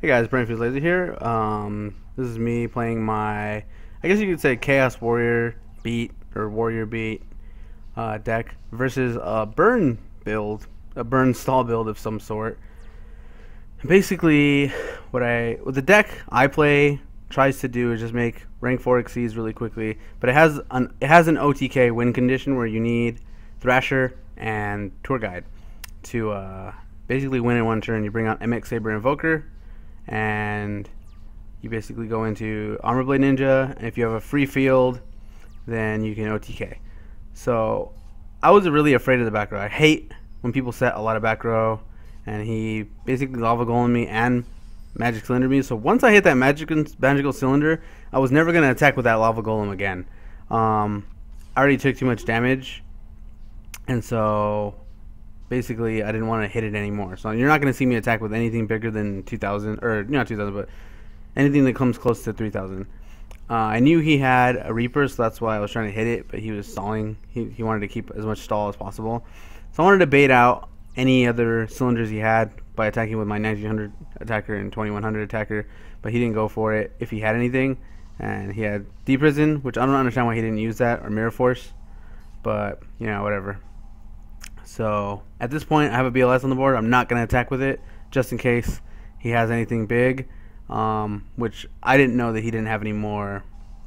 Hey guys, Brainfuse Laser here. This is me playing my, I guess you could say Chaos Warrior beat or Warrior beat deck versus a burn build, a burn stall build of some sort. Basically, what the deck I play tries to do is just make rank 4 exceeds really quickly, but it has an OTK win condition where you need Thrasher and Tour Guide to basically win in one turn. You bring out MX Saber Invoker, and you basically go into Armor Blade Ninja, and if you have a free field, then you can OTK. So I was really afraid of the back row. I hate when people set a lot of back row, and he basically Lava Golem me and Magic Cylinder me. So once I hit that Magical Cylinder, I was never going to attack with that Lava Golem again. I already took too much damage, and so basically I didn't want to hit it anymore. So you're not going to see me attack with anything bigger than 2,000, or not 2,000, but anything that comes close to 3,000. I knew he had a Reaper, so that's why I was trying to hit it, but he was stalling. He wanted to keep as much stall as possible. So I wanted to bait out any other cylinders he had by attacking with my 1900 attacker and 2100 attacker, but he didn't go for it if he had anything. And he had Deep Prison, which I don't understand why he didn't use that, or Mirror Force, but you know, whatever. So at this point I have a BLS on the board. I'm not going to attack with it just in case he has anything big, which I didn't know that he didn't have any more,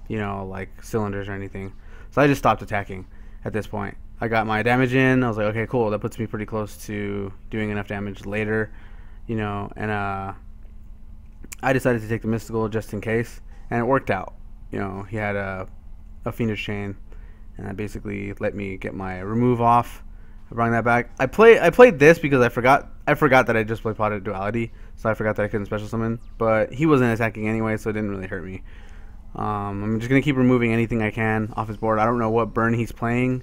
you know, like cylinders or anything. So I just stopped attacking at this point. I got my damage in. I was like, okay, cool. That puts me pretty close to doing enough damage later, you know, and I decided to take the Mystical just in case, and it worked out. You know, he had a Fiendish Chain, and that basically let me get my remove off. I brought that back. I played this because I forgot that I just played Potted Duality, so I forgot that I couldn't special summon. But he wasn't attacking anyway, so it didn't really hurt me. I'm just gonna keep removing anything I can off his board. I don't know what burn he's playing,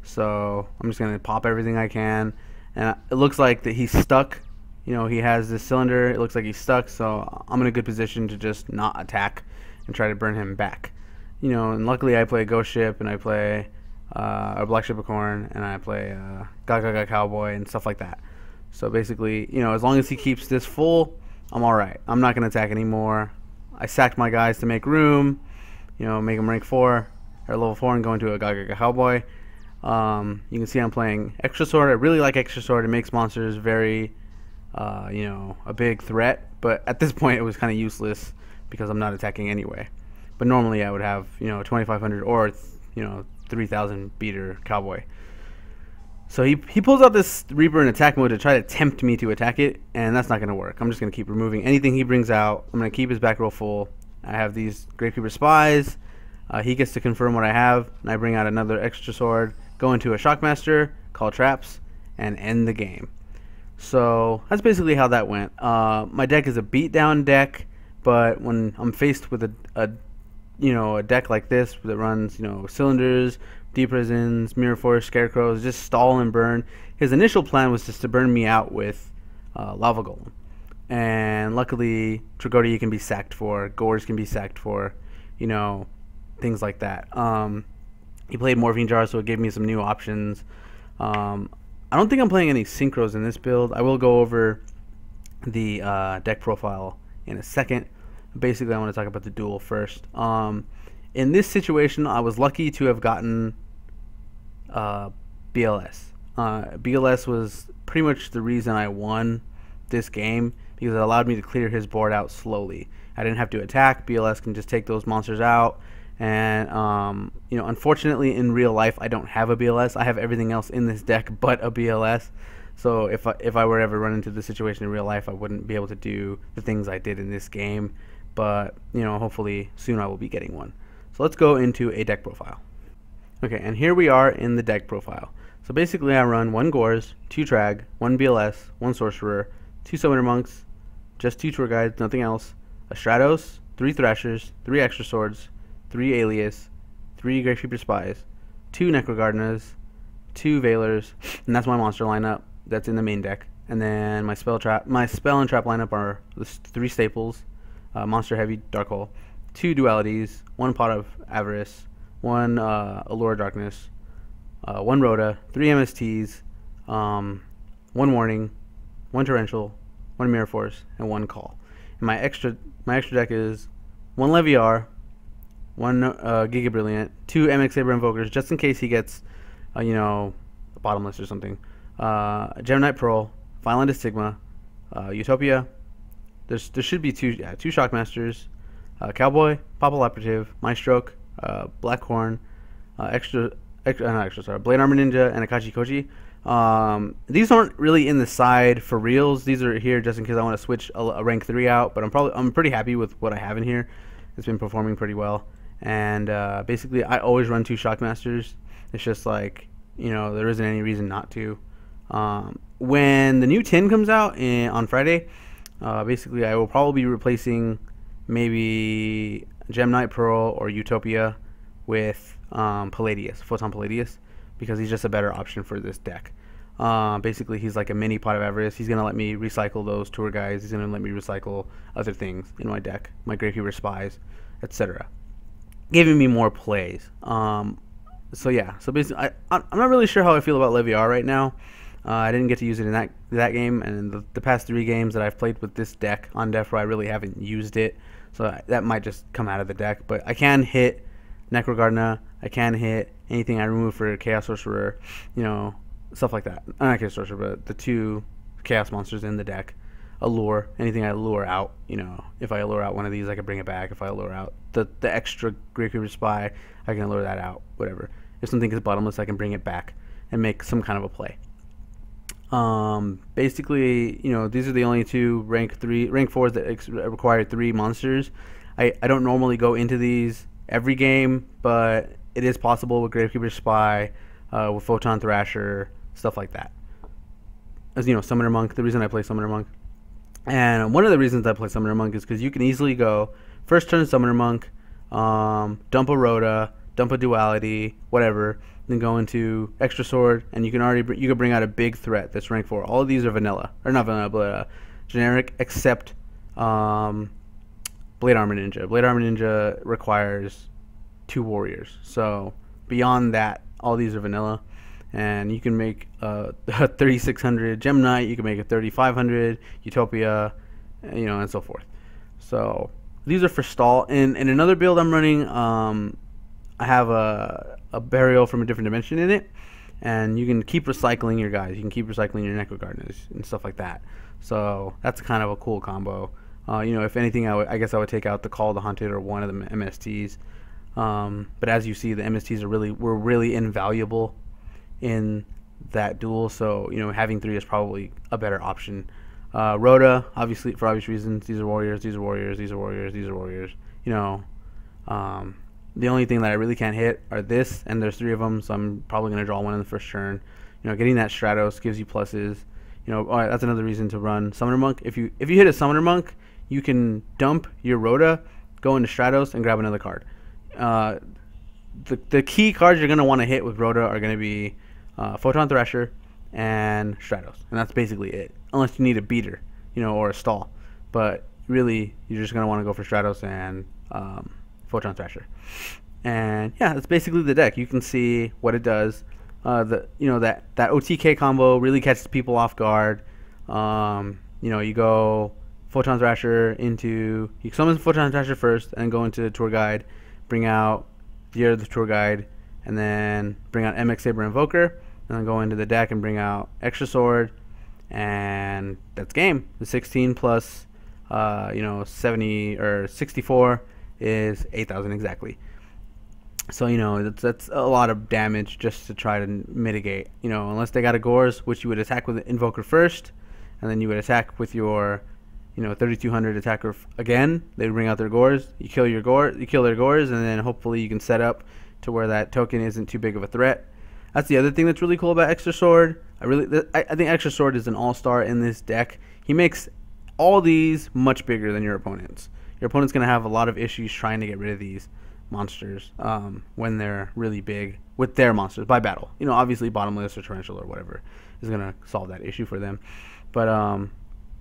so I'm just gonna pop everything I can. And it looks like that he's stuck. You know, he has this cylinder. It looks like he's stuck, so I'm in a good position to just not attack and try to burn him back. You know, and luckily I play Ghost Ship and I play a Black Ship of Corn, and I play Gaga Cowboy and stuff like that. So basically, you know, as long as he keeps this full, I'm alright. I'm not going to attack anymore. I sacked my guys to make room, you know, make them rank 4 or level 4 and go into a Gaga Cowboy. You can see I'm playing Extra Sword. I really like Extra Sword. It makes monsters very, you know, a big threat. But at this point, it was kind of useless because I'm not attacking anyway. But normally I would have, you know, 2,500 or, you know, 3,000 beater Cowboy. So he pulls out this Reaper in attack mode to try to tempt me to attack it, and that's not going to work. I'm just going to keep removing anything he brings out. I'm going to keep his back row full. I have these Great Creeper Spies. He gets to confirm what I have, and I bring out another Extra Sword, go into a Shockmaster, call traps, and end the game. So that's basically how that went. My deck is a beatdown deck, but when I'm faced with a deck like this that runs, you know, cylinders, Deep Prisons, Mirror Force, Scarecrows, just stall and burn. His initial plan was just to burn me out with Lava Golem. And luckily, Tragodia can be sacked for, Gores can be sacked for, you know, things like that. He played Morphine Jar, so it gave me some new options. I don't think I'm playing any Synchros in this build. I will go over the deck profile in a second. Basically, I want to talk about the duel first. In this situation, I was lucky to have gotten BLS. BLS was pretty much the reason I won this game because it allowed me to clear his board out slowly. I didn't have to attack. BLS can just take those monsters out. And you know, unfortunately, in real life, I don't have a BLS. I have everything else in this deck but a BLS. So if I were to ever run into the situation in real life, I wouldn't be able to do the things I did in this game. But you know, hopefully soon I will be getting one. So let's go into a deck profile. Okay, and here we are in the deck profile. So basically I run 1 Gores, 2 Trag, 1 BLS, 1 Sorcerer, 2 Summoner Monks, just 2 Tour Guides, nothing else, a Stratos, 3 Thrashers, 3 Extra Swords, 3 Alias, 3 Great Creeper Spies, 2 Necrogardenas, 2 Veilers, and that's my monster lineup. That's in the main deck. And then my spell and trap lineup are the 3 staples, Monster Heavy, Dark Hole, 2 Dualities, 1 Pot of Avarice, 1 Allure of Darkness, 1 Rhoda, 3 MSTs, 1 Warning, 1 Torrential, 1 Mirror Force, and 1 Call. And my extra deck is one Leviar, one Giga Brilliant, two MX Saber Invokers, just in case he gets, bottomless or something. Gemini Pearl, Violent Sigma, Utopia. There should be two Shockmasters, Cowboy, Popple Operative, Maestroke, Blackhorn, not extra, sorry, Blade Armor Ninja, and Akachi Koji. These aren't really in the side for reals. These are here just in case I want to switch a rank 3 out. But I'm pretty happy with what I have in here. It's been performing pretty well. And basically, I always run two Shockmasters. It's just like, there isn't any reason not to. When the new tin comes out on Friday, basically I will probably be replacing maybe Gemini Pearl or Utopia with Palladius, Photon Palladius, because he's just a better option for this deck. Basically, he's like a mini Pot of Avarice. He's going to let me recycle those tour guys. He's going to let me recycle other things in my deck, my Gravekeeper Spies, etc. Giving me more plays. So yeah, so basically, I'm not really sure how I feel about Leviar right now. I didn't get to use it in that game, and the past 3 games that I've played with this deck on Defro, I really haven't used it. So that might just come out of the deck. But I can hit Necrogardener. I can hit anything I remove for Chaos Sorcerer, stuff like that. Not Chaos Sorcerer, but the 2 Chaos monsters in the deck. Allure, anything I lure out, if I allure out one of these, I can bring it back. If I allure out the extra Gravekeeper Spy, I can allure that out, whatever. If something is bottomless, I can bring it back and make some kind of a play. Basically, these are the only 2 rank 4s that require 3 monsters. I don't normally go into these every game, but it is possible with Gravekeeper Spy, with Photon Thrasher, stuff like that. As Summoner Monk, the reason I play Summoner Monk. And one of the reasons I play Summoner Monk is because you can easily go first turn Summoner Monk, dump a Rhoda, dump a Duality, whatever, then go into Extra Sword, and you can bring out a big threat that's rank 4. All of these are vanilla, or not vanilla, but generic, except Blade Armor Ninja. Blade Armor Ninja requires 2 warriors, so beyond that, all these are vanilla. And you can make a 3600 Gemini, you can make a 3500 Utopia, and so forth. So these are for stall. In another build I'm running, I have a burial from a different dimension in it, and you can keep recycling your guys. You can keep recycling your Necrogardeners and stuff like that. So that's kind of a cool combo. If anything, I guess I would take out the Call of the Hunted or one of the MSTs. But as you see, the MSTs were really invaluable in that duel, so having 3 is probably a better option. Rhoda, obviously, for obvious reasons, these are warriors, these are warriors, these are warriors, these are warriors. The only thing that I really can't hit are this, and there's 3 of them, so I'm probably going to draw one in the first turn. Getting that Stratos gives you pluses. That's another reason to run Summoner Monk. If you hit a Summoner Monk, you can dump your Rhoda, go into Stratos, and grab another card. The key cards you're going to want to hit with Rhoda are going to be Photon Thrasher and Stratos, and that's basically it, unless you need a beater, or a stall. But really, you're just going to want to go for Stratos and Photon Thrasher. And yeah, that's basically the deck. You can see what it does. That OTK combo really catches people off guard. You go Photon Thrasher you summon Photon Thrasher first, and go into Tour Guide, bring out the other Tour Guide, and then bring out MX Saber Invoker, and then go into the deck and bring out Extra Sword, and that's game. The 16 plus 70 or 64 is 8,000 exactly. So that's a lot of damage just to try to mitigate. Unless they got a Gores, which you would attack with the Invoker first, and then you would attack with your 3200 attacker again. They bring out their Gores. You kill their Gores, and then hopefully you can set up to where that token isn't too big of a threat. That's the other thing that's really cool about Extra Sword. I think Extra Sword is an all-star in this deck. He makes all these much bigger than your opponents. Your opponent's going to have a lot of issues trying to get rid of these monsters when they're really big with their monsters by battle. Obviously Bottomless or Torrential or whatever is going to solve that issue for them. But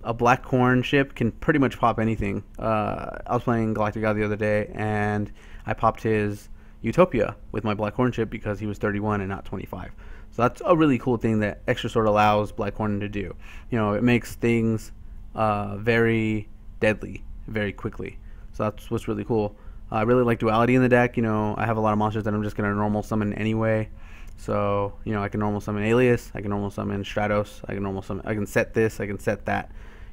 a Black Corn ship can pretty much pop anything. I was playing Galactic God the other day, and I popped his Utopia with my Black Horn chip because he was 31 and not 25. So that's a really cool thing that Extra Sword allows Black Horn to do. It makes things very deadly. very quickly. So that's what's really cool. I really like duality in the deck. You know, I have a lot of monsters that I'm just gonna normal summon anyway. So, you know, I can normal summon Alias, I can normal summon Stratos, I can set this, I can set that.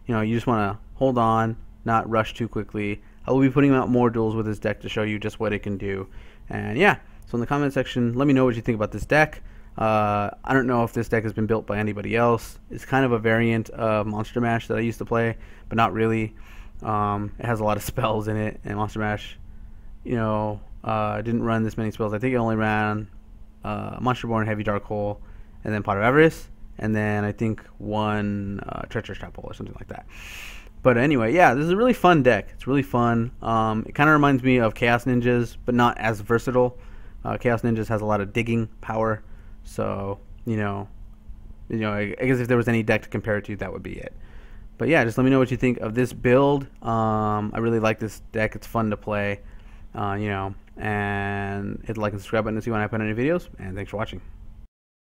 You know, you just want to hold on, not rush too quickly. I will be putting out more duels with this deck to show you just what it can do. And yeah, so in the comment section, let me know what you think about this deck. I don't know if this deck has been built by anybody else. It's kind of a variant of Monster Mash that I used to play, but not really. It has a lot of spells in it, and Monster Mash, you know, didn't run this many spells. I think it only ran Monsterborn, Heavy Dark Hole, and then Pot of Avarice, and then I think one Treacherous Trap Hole or something like that. But anyway, yeah, this is a really fun deck. It's really fun. It kind of reminds me of Chaos Ninjas, but not as versatile. Chaos Ninjas has a lot of digging power, so you know, I guess if there was any deck to compare it to, that would be it. But yeah, just let me know what you think of this build. I really like this deck. It's fun to play. You know, and hit the like and subscribe button to see when I put any videos. And thanks for watching.